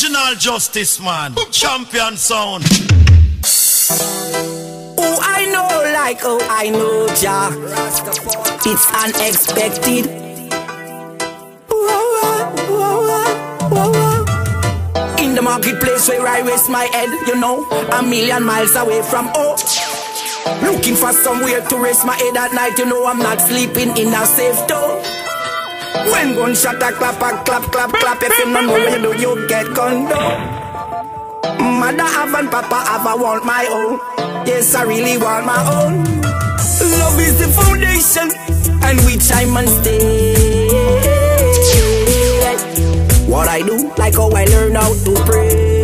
Original Justice Man, champion sound. Oh, I know, like, oh, I know, Jah. It's unexpected. In the marketplace where I rest my head, you know, a million miles away from home. Looking for somewhere to rest my head at night, you know, I'm not sleeping in a safe door. When gunshot a clap, clap, clap, clap, if you don't know what you do, you get condo. Mother have and papa have, I want my own. Yes, I really want my own. Love is the foundation, and which I must stay. What I do, like how I learn how to pray.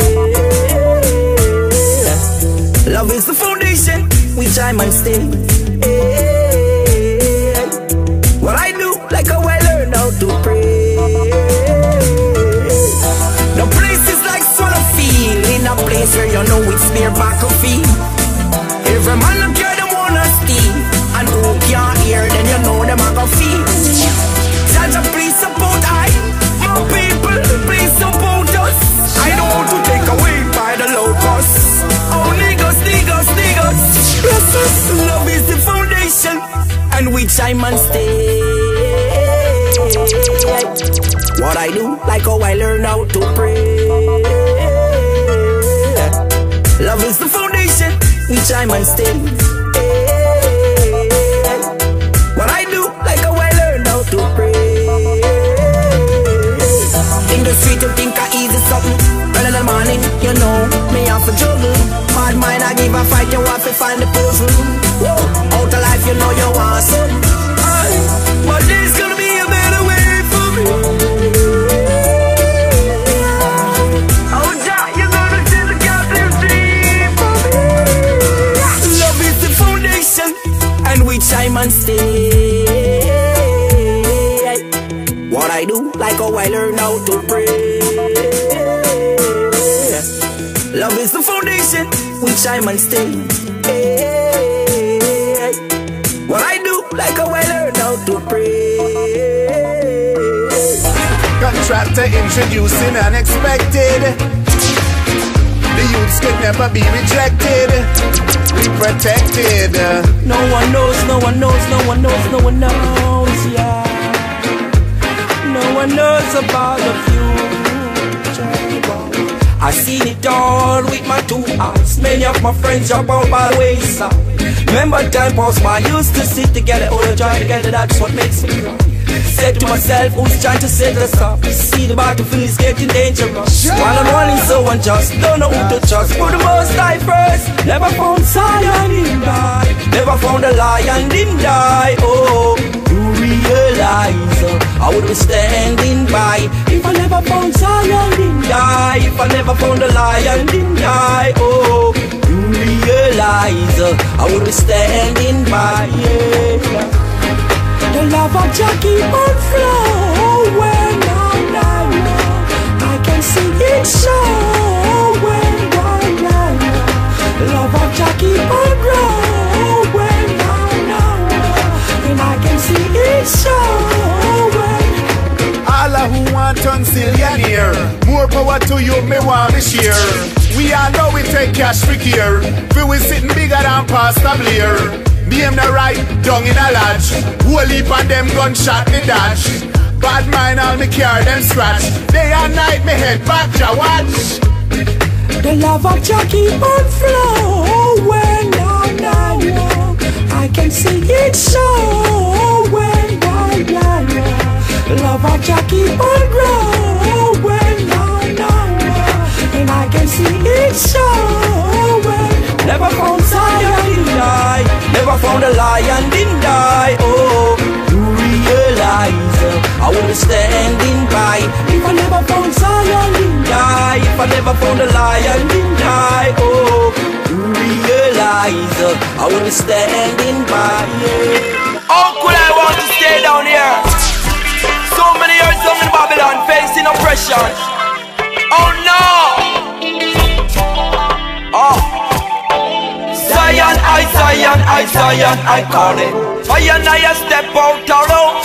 Love is the foundation, which I must stay. What I do, like how I learn how to pray. The place is like swallow field, in a place where you know it's bare battlefield. Every man look here, them wanna steal, and who can't hear, then you know them a go feel. Jaja, please support I, my people, please support us. I don't want to take away by the locusts. Oh, niggas, niggas, niggas. Bless us. Love is the foundation, and which I must stay. What I do, like how I learn how to pray. Love is the foundation, which I must stay. What I do, like how I learn how to pray. In the street you think I easy something. Early in the morning, you know, me have to juggle. Hard mind, I give a fight, you have to find the puzzle. Out of life, you know you want some. But there's gonna be a better way for me. Oh, Jah, you're gonna see the captain dream for me. Love is the foundation, and which I must stay. What I do, like how I learn how to pray. Love is the foundation, which I must stay. What I do, like how I learn how to pray. Contractor introducing unexpected. The youths could never be rejected. We protected. No one knows, no one knows, no one knows, no one knows, yeah. No one knows about the future. I seen it all with my two eyes. Many of my friends drop out by the wayside. Remember time past my used to sit together, all the joy together, that's what makes me cry. Said to myself, who's trying to set us up? See the battlefield is getting dangerous. While I'm running so unjust, don't know who to trust. Put the most die first. Never found Zion, didn't die. Never found a lion, didn't die. Oh, you realize I would be standing by if I never found Zion, didn't die. If I never found a lion, didn't die. Oh, you realize I would be standing by. Yeah. The love of Jah keep on flowing on and on. I can see it showing on and on. The love of Jah keep on growing on and on. And I can see it showing. All who want turn zillionaire. More power to you, me want me share. We all know we take cash for care. We sitting bigger than Pastor Blair. Name the right, down in a lodge. Whole heap on them gunshot me dash. Bad mind all me care them scratch. Day and night me head back to watch. The love of Jah keep on flowing on and on. I can see it showing on and on. The love of Jah keep on growing on and on. And I can see it showing. Never found Zion, didn't die. Never found a lion, didn't die. Oh, you realize I would be standing by if I never found Zion, didn't die. If I never found a lion, didn't die. Oh, you realize I would be standing by. Yeah. How could I want to stay down here? So many years down in Babylon, facing oppression. Oh no! Oh. Zion, I call it. I step out alone.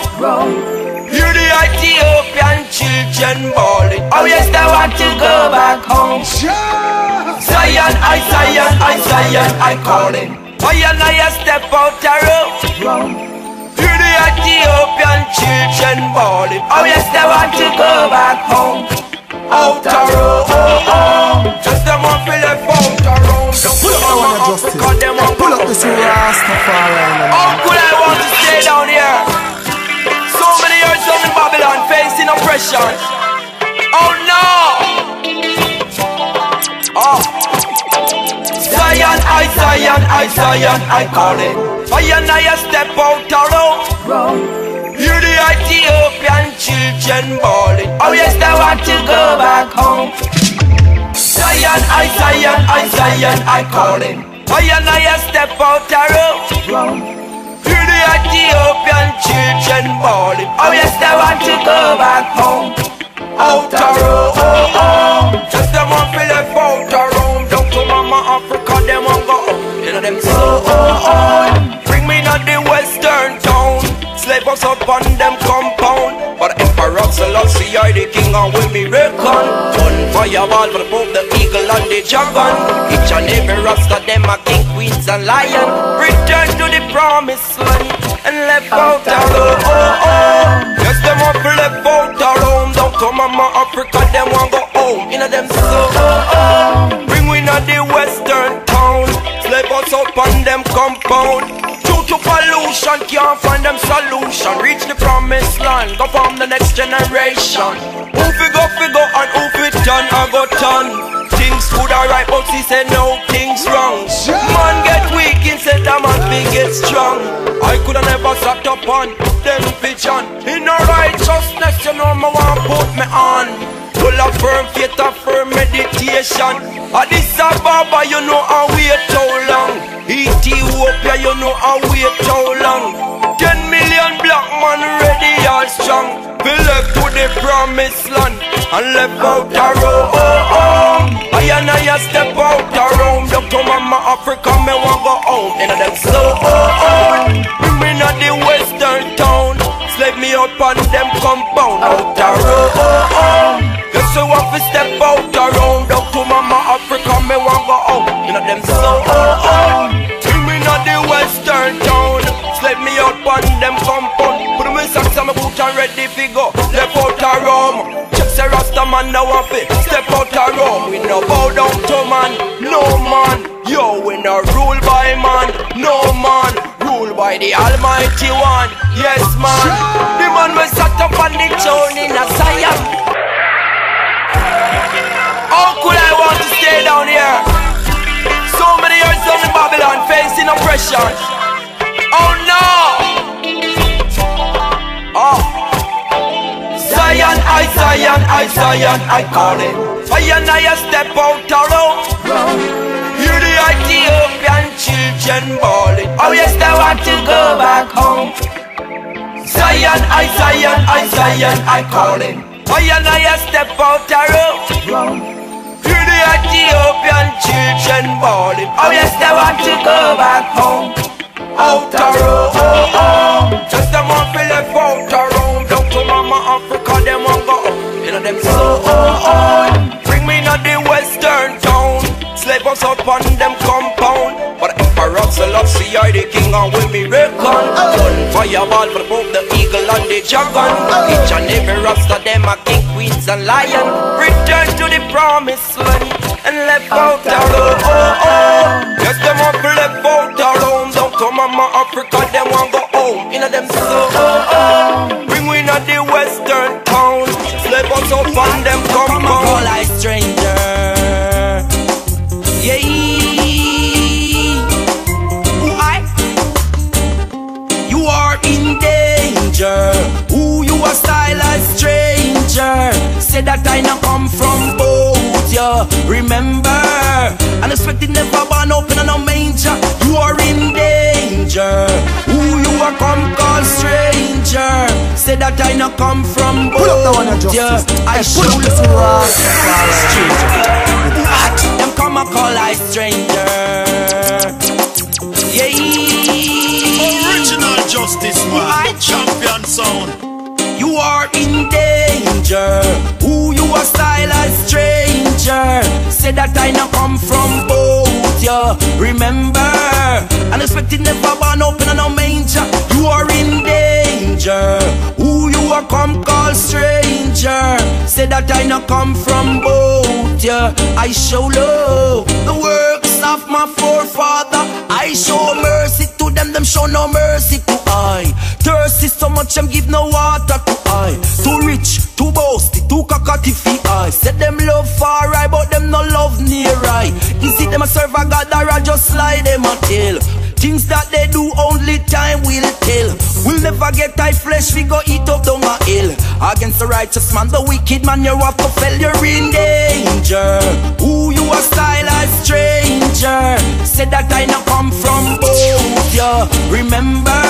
Hear the Ethiopian children balling. Oh yes, they want to go back home. Zion, I calling. I step out the road. Hear the Ethiopian children balling. Oh yes, they want to go back home. Out the road, just them want to left out the road. Don't pull up Africa, them want pull up this Rastafari. How could I want to stay down here? So many years down in Babylon, facing oppression. Oh no! Oh. Zion, I call it. I step out the road. Hear the Ethiopian children balling. Oh yes, they want to go back home. Zion, I call it. I step out the road. Hear the Ethiopian children balling. Oh yes, they want to go back home. Out the road, just them want to left out the road. Down to Mama Africa, them want go up. You know them so bring me not the western town. Slave us up on them compound. But Emperor Selassie, I the king, and with me reckon. One fireball for the Pope, the eagle and the dragon. Each and every rasta, them a king, queens and lion. Return to the promised land and left out the road. Yes, them want to left out the road. Down to Mama Africa, them want go home. You know them so bring we not the western town. Slave us up on them compound. Due to pollution, can't find them solution. Reach the promised land, go form the next generation. Who fi go and who fi turn, I go turn. Things good alright, but she said no, things wrong. Man get weak instead of man be get strong. I coulda never sat up on them vision. In no righteousness, you know me want put me on. Full of firm faith and firm meditation. Addis Ababa, you know I wait how long. Ethiopia, you know I wait how long. 10 million black man ready and strong. We left to the promised land and left out the road. I step out the road. Down to Mama Africa, me want go home. In them slow bring me not the western town. Slave me out on them compound. Out the road. Guess you want to step out the road. Down to Mama Africa, me want go home. In them slow bring me not the western town. Slave me out on them compound. Put me socks on my boot and ready to go. Left out the room. Check the Rasta man now want to step out the room. We no bow down to man, no man. Yo, we no rule by man, no man. Rule by the Almighty One. Yes man, the man we sat up on the throne in a Zion. How could I want to stay down here? So many years down in Babylon, facing oppression. Oh no! Oh. Zion, I call it. I step out the road. Hear the Ethiopian children balling. Oh yes, they want to go back home. Zion, I call it. I step out the road. Hear the Ethiopian children balling. Oh yes, they want to go back home. Out the road, just them want to left out the road. Down to Mama Africa, them want go up. You know them so bring me not the western town. Slave us up on them compound. But Emperor Selassie, I the king, and with me reckon. One fireball for the Pope, the eagle and the dragon. Each and every rasta, them a king, queens and lion. Return to the promised land and left out the road. Yes, them want to left out the road. Down to Mama Africa, them want go home. You know them so bring we not the western town. Slave us up on them compound. Come like stranger. Yeah. You are in danger. Who you a style as stranger? Say that I not come from both, yeah. Remember, unexpected never born open and no manger. You are in danger. Who you a come call stranger? Say that I not come from both, yeah. I show you stranger. Them come a call like stranger. Yeah. Original Justice Man, champion sound. You are in danger. danger. Who you a style as stranger? Say that I not come from both, yeah. Remember, unexpected never born open and no manger. You are in danger. Who you a come call stranger? Say that I not come from both, yeah. I show love, the works of my forefather. I show mercy to them show no mercy to I. Thirsty so much them give no water to I. Too rich, too boasty, too cockatoo I. Said them love far right, but them no love near I. You see them a serve a God or I just lie them a tell. Things that they do only time will tell. We'll never get high flesh, we go eat up down a hill. Against the righteous man, the wicked man, you have to fail, you're in danger. Who you a style as stranger? Said that I not come from both, yeah. Remember,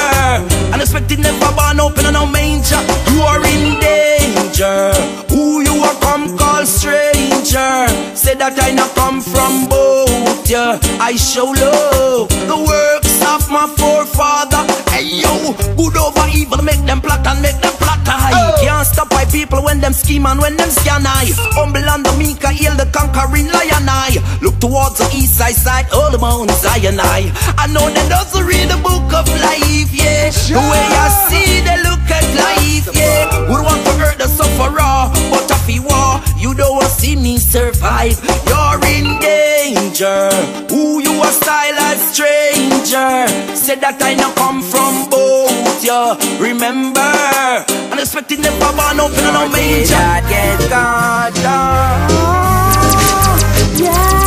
unexpected never born open and no manger. You are in danger. Who you a come call stranger? Said that I not come from both, yeah. I show love, the works of my forefather. Hey yo, good over evil, make them plot and make them plot high. Can't stop by people when them scheme and when them scan I. Humble and the meek, I hail the conquering lion I. Look towards the east side, all the Mount Zion I know they doesn't read the book of life, yeah. The way I see they look at life, yeah. Would want to hurt the sufferer, but if he war, you don't want to see me survive. You're in danger. Who you a style as stranger? Said that I not come from both, yeah. Remember, unexpected never born open and no manger. Get God down, yeah.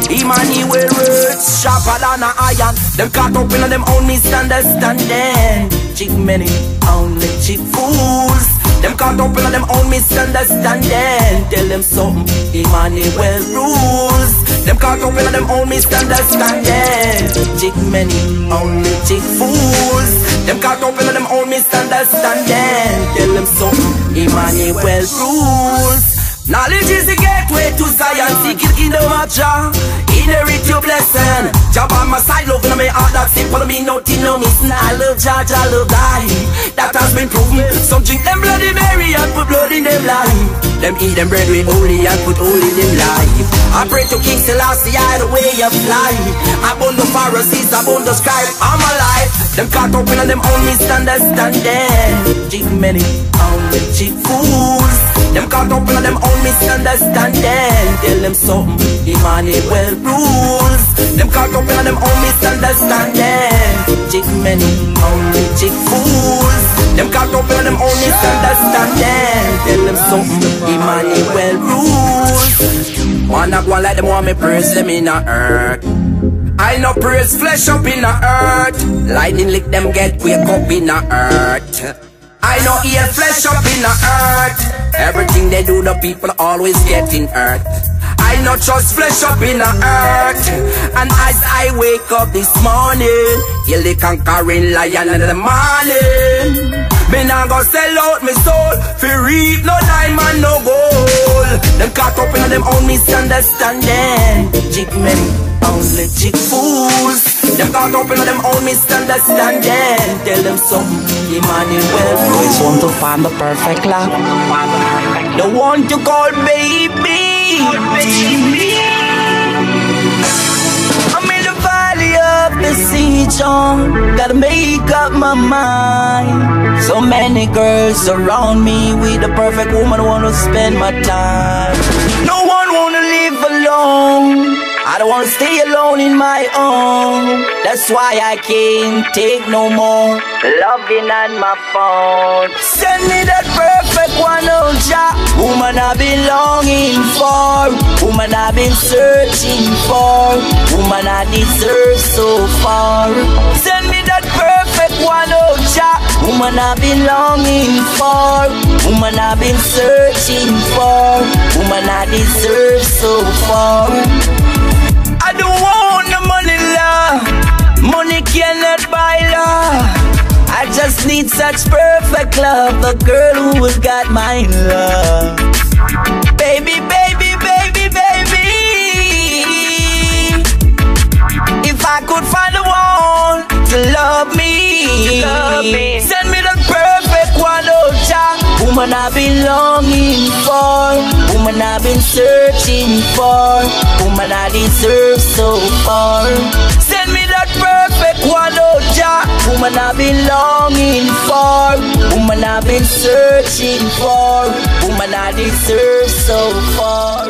Emmanuel words sharper than a iron. Them caught up in them own misunderstanding. Chick many, only chick fools. Them caught up in them own misunderstanding. Tell them something, Emmanuel rules. Them caught up in them own misunderstanding. Chick many, only chick fools. Them caught up in them own misunderstanding. Tell them something, Emmanuel rules. Knowledge is the gateway to Zion. Seek it in the Jah. Inherit your blessing. Jah by my side, love in my heart. That's it for me, nothing no missing. I love Jah, Jah love I. That has been proven. Some drink them Bloody Mary and put blood in them life. Them eat them bread with holy and put holy in them life. I pray to King Selassie, I the way of life. I burn the Pharisees, I burn the scribe. I'm alive. Them caught up in them own misunderstanding. Chick many, only chick fools. Them caught up in them own misunderstanding. Tell them something, Emmanuel rules. Them caught up in them own misunderstanding. Chick many, only chick fools. Them caught up in them own misunderstanding. Tell them something, Emmanuel rules. Wanna go like them want me praise them in the earth. I no praise flesh up in the earth. Lightning lick them get wake up in the earth. I know ear flesh up in the earth. Everything they do, the people always getting hurt. I know trust flesh up in the earth. And as I wake up this morning, heal the conquering lion in the morning. Me nah go sell out my soul for reap no diamond, no gold. Them caught up in them own misunderstanding. Chick men, only chick fools. Them caught up in them own misunderstanding. Tell them something, Emmanuel rules. Want to find the perfect love, the one to call baby. I'm in the valley of the sea, John. Gotta make up my mind. So many girls around me, with the perfect woman wanna spend my time. No one wanna live alone. I don't wanna stay alone in my own. That's why I can't take no more loving on my phone. Send me that perfect one, oh Jah. Woman I've been longing for, woman I've been searching for, woman I deserve so far. Send me that perfect one, oh Jah. Woman I've been longing for, woman I've been searching for, woman I deserve so far. I don't want the money, love. Money cannot buy love. I just need such perfect love, a girl who has got my love. Baby, baby, baby, baby. If I could find the one to love me, send me the perfect one Jah. Woman I've been longing for, woman I've been searching for, woman I deserve so far. Send me that perfect one Jah. Woman I've been longing for, woman I've been searching for, woman I deserve so far.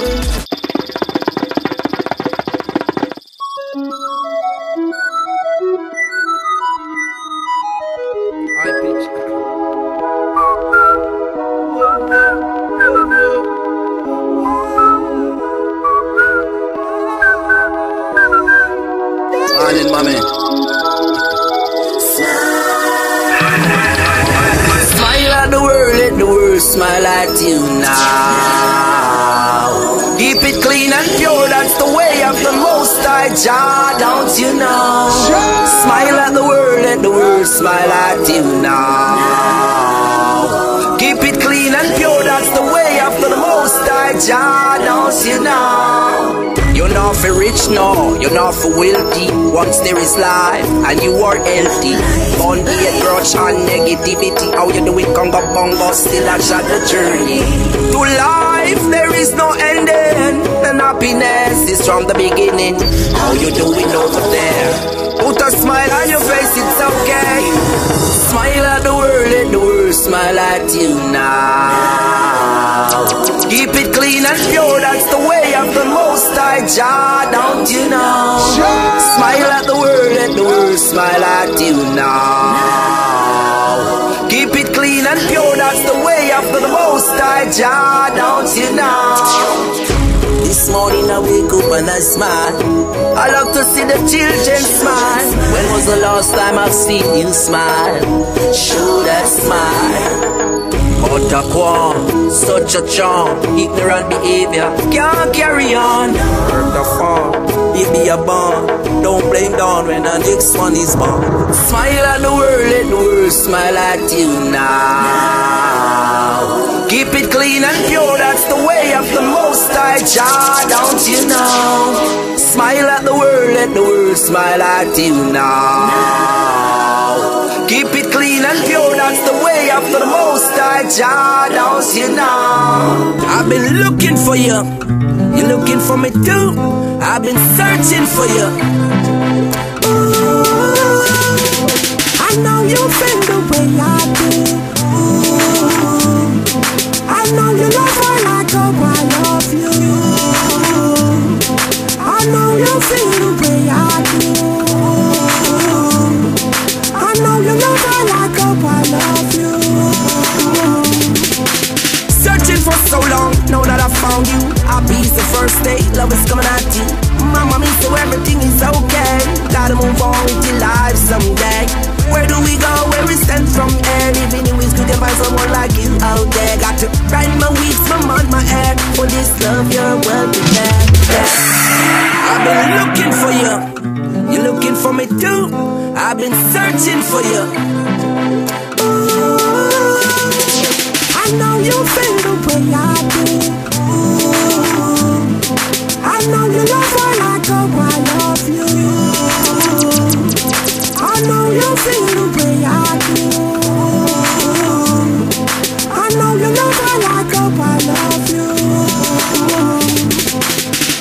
Morning, mommy. Smile at the world, let the world smile at you now. Keep it clean and pure, that's the way of the Most High Jah, don't you know? Smile at the world, let the world smile at you now. Keep it clean and pure, that's the way of the Most High Jah, don't you know? You're not for rich, no, you're not for wealthy. Once there is life, and you are healthy. Born hate, grudge, and negativity. How you do it, conga bongo, still I shot the journey. To life, there is no ending. And happiness is from the beginning. How you doing over there? Put a smile on your face, it's okay. Smile at the world, let the world smile at you now. Keep it clean and pure, that's the way of the Most High Jah, don't you know? Smile at the world, let the world smile at you now. Keep it clean and pure, that's the way of the Most High Jah, don't you know? This morning I wake up and I smile. I love to see the children smile. When was the last time I've seen you smile? Show that smile. But a qualm, such a charm, ignorant behavior can't carry on. Hurt the farm, it be a bond. Don't blame down when the next one is born. Smile at the world, let the world smile at you now. Keep it clean and pure, that's the way of the Most High Jah, don't you know? Smile at the world, let the world smile at you now. Keep it clean and pure, that's the way of the Most High Jah, don't you know? I've been looking for you, you're looking for me too. I've been searching for you. Ooh, I know you feel the way I do. Ooh, I know you love her like I love you. I know you feel the way I do. I know you love her like I love you. Searching for so long, know that I found you. Happy is the first day, love is coming at you. My mommy, so everything is okay. Gotta move on with your life someday. Where do we go, where we stand from here? Living in good and find someone like you out there. Got to ride my weeks, my month, my hair. For this love, you're well prepared. I've been looking for you, you're looking for me too. I've been searching for you. Ooh, I know you feel the way I do. Ooh, I know you love her like I love you. I know you feel the way I do. I know you love her like I love you.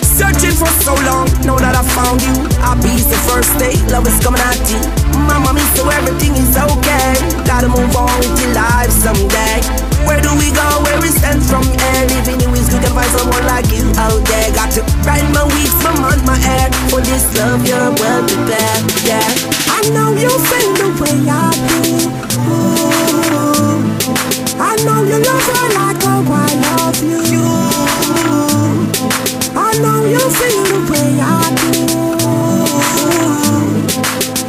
Searching for so long, know that I found you. Happy is the first day, love is coming at you. My mommy, so everything is okay. Gotta move on with your life someday. Where do we go, where we stand from here? Living in ways good and find someone like you out there. Got to ride my weeks, my month, my hair. For this love, you're well prepared, yeah. I know you feel the way I do. Ooh, I know you love her like I love you. I know you feel the way I do.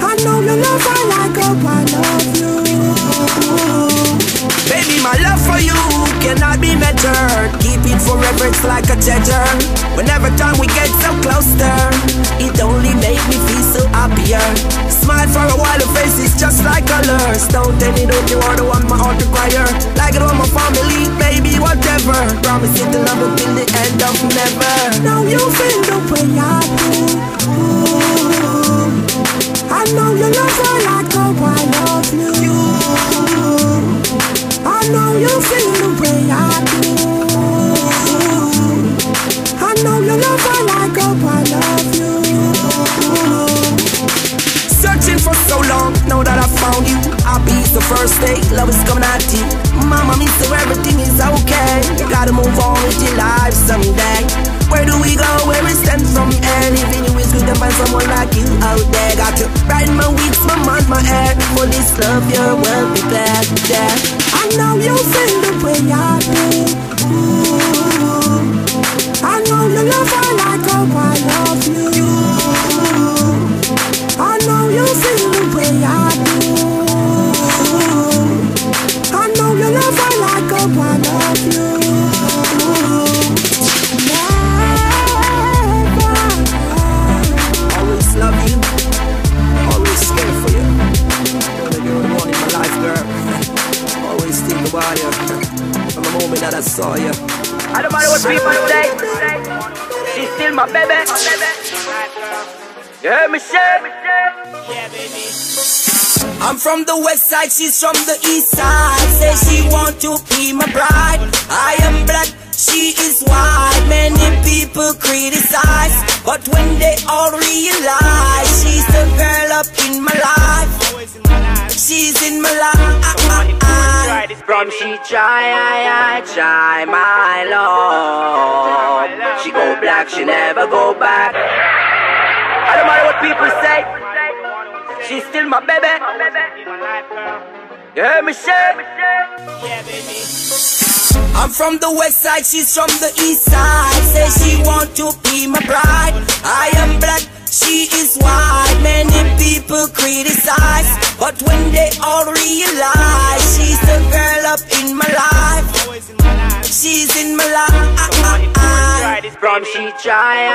I know you love her like I love you. Baby, my love for you cannot be measured. Keep it forever, it's like a treasure. Whenever time we get so closer, it only make me feel so happier. Smile for a while, the face is just like colors. Don't tell me don't you are the one my heart require. Like it on my family, baby, whatever. Promise you to love until the end of never. Now you feel the way I do. Ooh, I know you love her like I love you. know you feel the way I do. I know you love her like I love you. Searching for so long, now that I found you. Happy is the first day, love is coming at you. Mama, me so everything is okay. You gotta move on with your life someday. Where do we go, where we stand from here? Living you is good to find someone like you out there. Got to ride my weeks, my mind, my hair. For this love, you're well prepared, yeah. I know you feel the way I do. I know you love her like how I love you. I know you feel the way I do. I know you love her like how I love you. Always love you, always scared for you. You're the one in my life, girl. Always think about you from the moment that I saw you. I don't matter what people say, she's still my baby. You heard me say? Yeah, baby. I'm from the west side, she's from the east side. Say she want to be my bride. I am black, she is white. Many people criticize, but when they all realize she's the girl up in my life. She's in my life. From she try my love. She go black, she never go back. I don't matter what people say, she's still my baby. You heard me say? Yeah, baby. I'm from the west side, she's from the east side. Say she want to be my bride. I am black, she is white. Many people criticize, but when they all realize she's the girl up in my life. She's in my life. From she try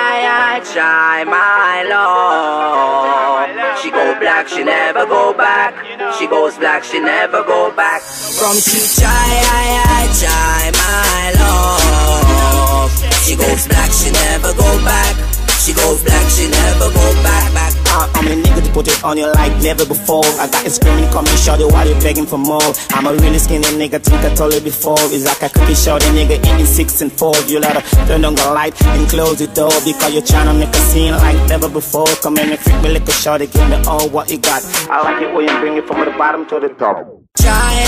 my love. She go black, she never go back. She goes black, she never go back. From she try my love. She goes black, she never go back. She goes black, she never go back. I'm a nigga to put it on you like never before. I got you screaming, coming shorty while you begging for more. I'm a really skinny nigga, think I told you before. It's like a cookie shorty nigga eating 6 and 4. You gotta turn on the light and close the door, because you're trying to make a scene like never before. Come in and freak me like a shorty, give me all what you got. I like it when you bring it from the bottom to the top. Try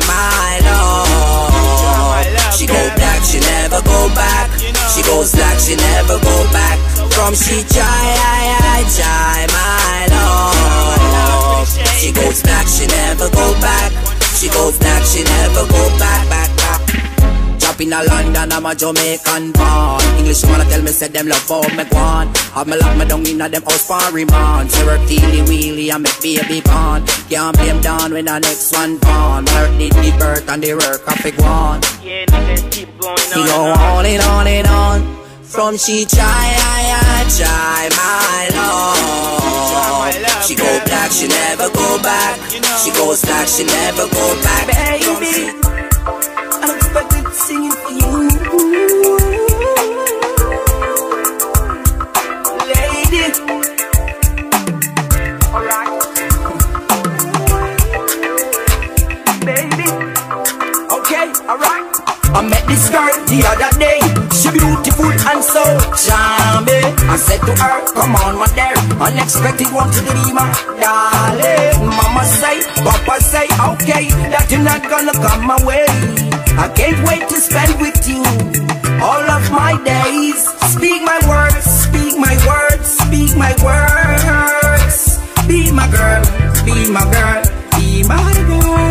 my love. She go black, she never go back. She goes black, she never go back. From she try my love. She goes black, she never go back. She goes black, she never go back. Drop in a London, I'm a Jamaican born. English wanna tell me, said them love how me gone. Have me lock me down in a them house for remand. She work teely wheelie and make baby born. Can't blame down when the next one born. Work did the birth and the work of it gone. Yeah, niggas keep going on. He go on and on and on. From she try my love. She go black, she never go back. She goes black, she never go back. Baby, unexpected singing for you. Lady, alright. Baby, okay, alright. I met this girl the other day. She beautiful and so charming. I said to her, come on, my dear. Unexpected one to the dreamer, darling. Mama say, Papa say, okay, that you're not gonna come my way. I can't wait to spend with you all of my days. Speak my words, speak my words, speak my words. Be my girl, be my girl, be my girl.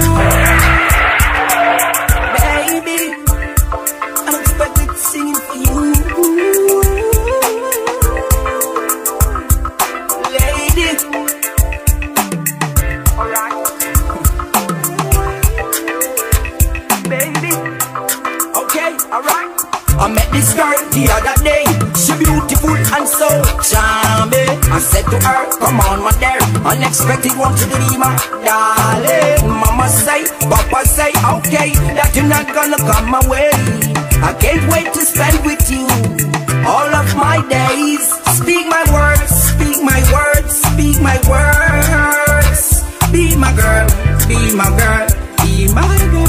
Singing for you, lady. Alright, baby. Okay, alright. I met this girl the other day. She beautiful and so charming. I said to her, come on, my dear. Unexpected one to the dreamer, darling. Mama say, Papa say, okay, that you're not gonna come my way. I can't wait to spend with you all of my days. Speak my words, speak my words, speak my words. Be my girl, be my girl, be my girl.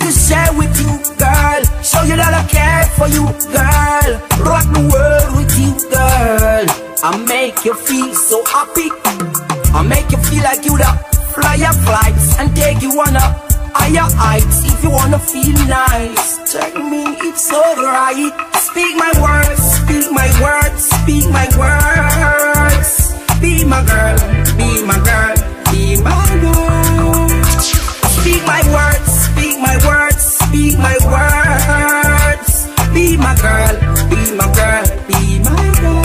to share with you, girl. Show you that I care for you, girl. Rock the world with you, girl. I make you feel so happy. I make you feel like you the flyer flights and take you on a higher heights. If you wanna feel nice, tell me it's alright. Speak my words, speak my words, speak my words. Be my girl, be my girl, be my girl. Speak my words, speak my words, speak my words. Be my girl, be my girl, be my girl.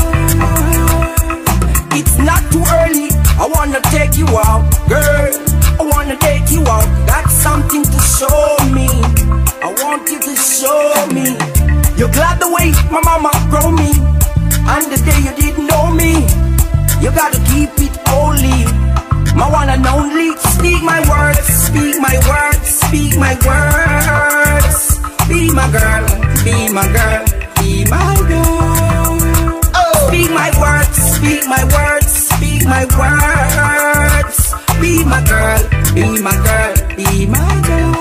It's not too early, I wanna take you out, girl. I wanna take you out, got something to show me. I want you to show me. You're glad the way my mama grow me, and the day you didn't know me. You gotta keep it holy, my one and only. Speak my words, speak my words, speak my words. Be my girl, be my girl, be my girl. Speak my words, speak my words, speak my words. Be my girl, be my girl, be my girl.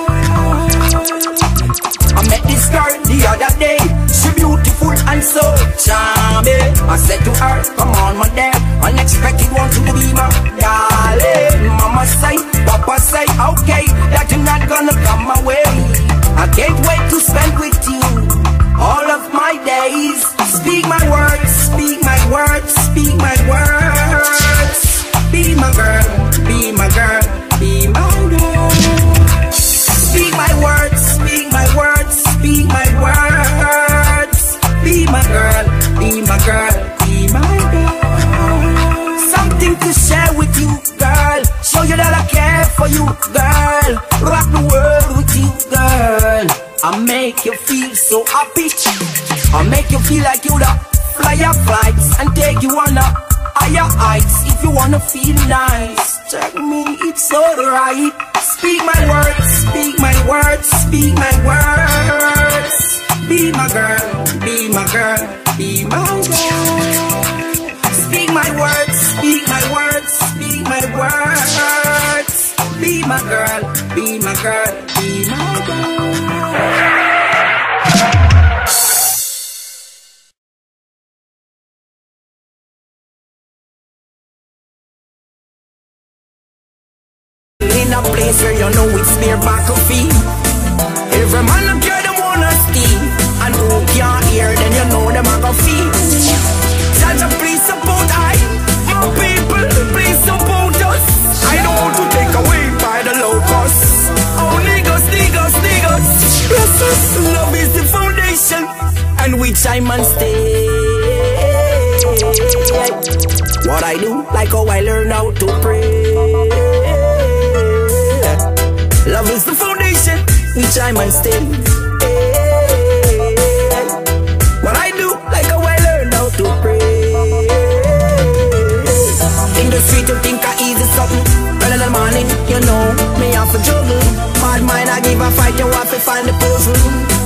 I met this girl the other day. She beautiful and so charming. I said to her, come on my dear, unexpected want to be my darling. Mama say, Papa say, okay, that you're not gonna come my way. I can't wait to spend with you all of my days. Speak my words, speak my words, speak my words. Be my girl, be my girl, be my girl. Speak my words, speak my words, speak my words. Be my girl, be my girl, be my girl. Something to share with you, girl. Show you that I care for you, girl. Rock the world with you, girl. I make you feel so happy. I make you feel like you the flyer flights and take you on a higher heights. If you wanna feel nice, tell me it's alright. Speak my words, speak my words, speak my words. Be my girl, be my girl, be my girl. Speak my words, speak my words, speak my words. Be my girl, be my girl, be my girl. In a place where you know it's their back of feet. Every man up here them wanna steal, and who can't hear then you know them a go feel. Judge, please support I, my people, please support us. I don't want to take away by the locusts. Oh niggas, niggas, niggas. Bless us, love is the foundation, and which I must stay. What I do, like how I learn how to pray. Love is the foundation, which I must stay. What I do, like how I learn how to pray. In the street you think I easy something, but in the morning, you know, me have to juggle. Bad mind I give a fight, you have to find the puzzle.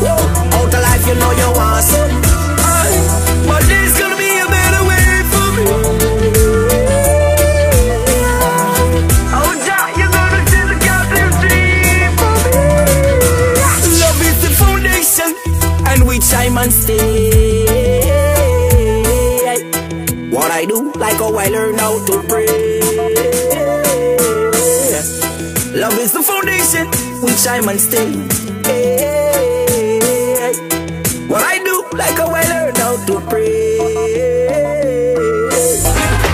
Whoa. Out of life you know you want some. But there's gonna be a better way for me. And which I must stay. What I do, like how I learn how to pray. Love is the foundation, which I must stay. What I do, like how I learn how to pray.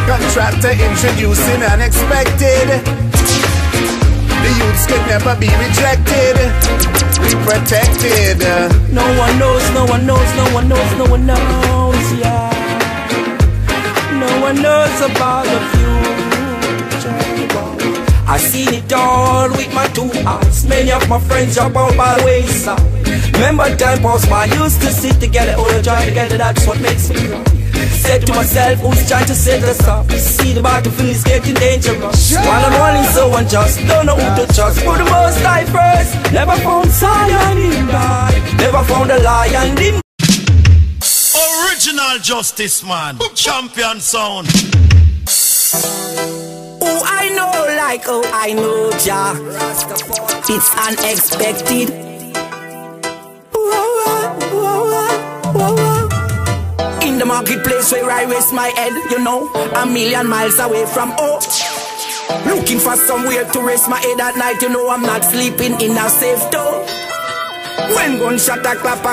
Contractor introducing unexpected. The youths can never be rejected. We protected. No one knows, no one knows, no one knows, no one knows, yeah. No one knows about the future. I seen it all with my two eyes. Many of my friends drop out by the wayside. Remember time past by, used to sit together, all the joy together, that's what makes me cry. Said to myself, who's trying to set us up? See the battlefield is getting dangerous. While I'm running so unjust, don't know who to trust. Put the most die first. Never found Zion in die. Never found a lion in. Original Justice Man, champion sound. Oh, I know, like, oh, I know, Jah. It's unexpected. In the marketplace where I rest my head, you know, a million miles away from home. Looking for somewhere to rest my head at night, you know I'm not sleeping in a safe door. When gunshot a clap,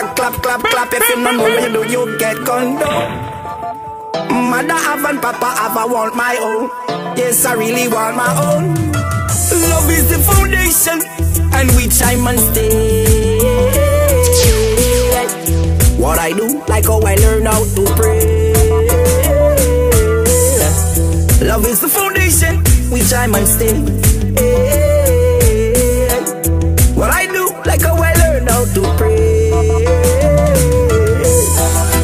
if you don't know what you do, you get gunned down. Mother have and Papa have, I want my own. Yes, I really want my own. Love is the foundation on which I must stay. What I do, like how I learn how to pray. Love is the foundation which I must stay. What I do, like how I learn how to pray.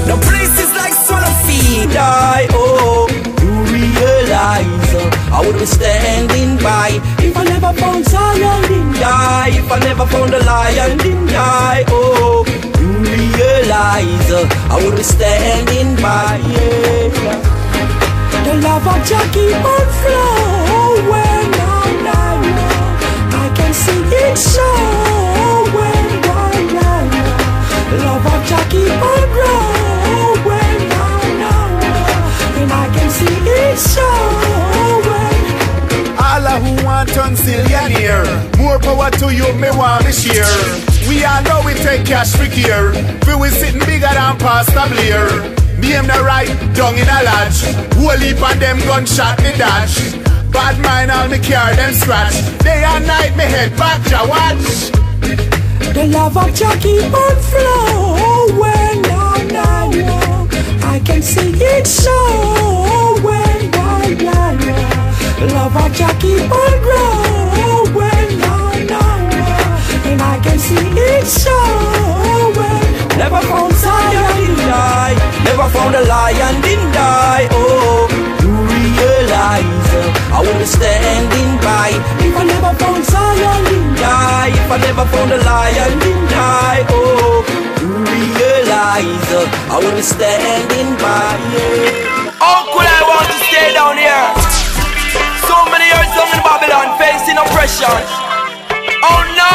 The place is like swallow feed. Die, oh, you realize I would be standing by if I never found Zion, didn't die. If I never found a lion, didn't die. Oh, you realize I would be standing by. Yeah. The love of Jah keep on flowing on I can see it showing on love of Jah keep on growing on and I can see it showing. All who want turn zillionaire, more power to you, me want me share. We all know we take cash for here. We sitting bigger than Pastor Blair. Name the right, down in a lodge. Whole heap on them gunshot me dash. Bad mind all me care them scratch. Day and night me head back to watch. The love of Jah keep on flowing on I can see it showing on the love of Jah keep on growing on and I can see it showing. Never found Zion, didn't die. Never found a lion, didn't die. Oh, you realize I will be standing by if I never found Zion, didn't die. If I never found a lion, didn't die. Oh, you realize I will be standing by. Yeah. Uncle, I want to stay down here. So many years down in Babylon, facing oppression. Oh no!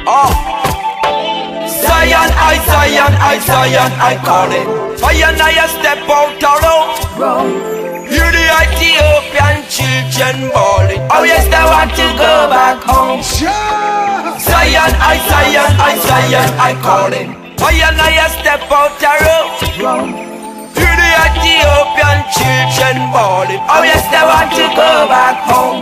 Oh. Zion, I call it. Zion, I step out alone. Hear the Ethiopian children bawling. Oh yes, they want to go back home. Zion, I call it. Zion, I step out alone. Hear the Ethiopian children bawling. Oh yes, they want to go back home.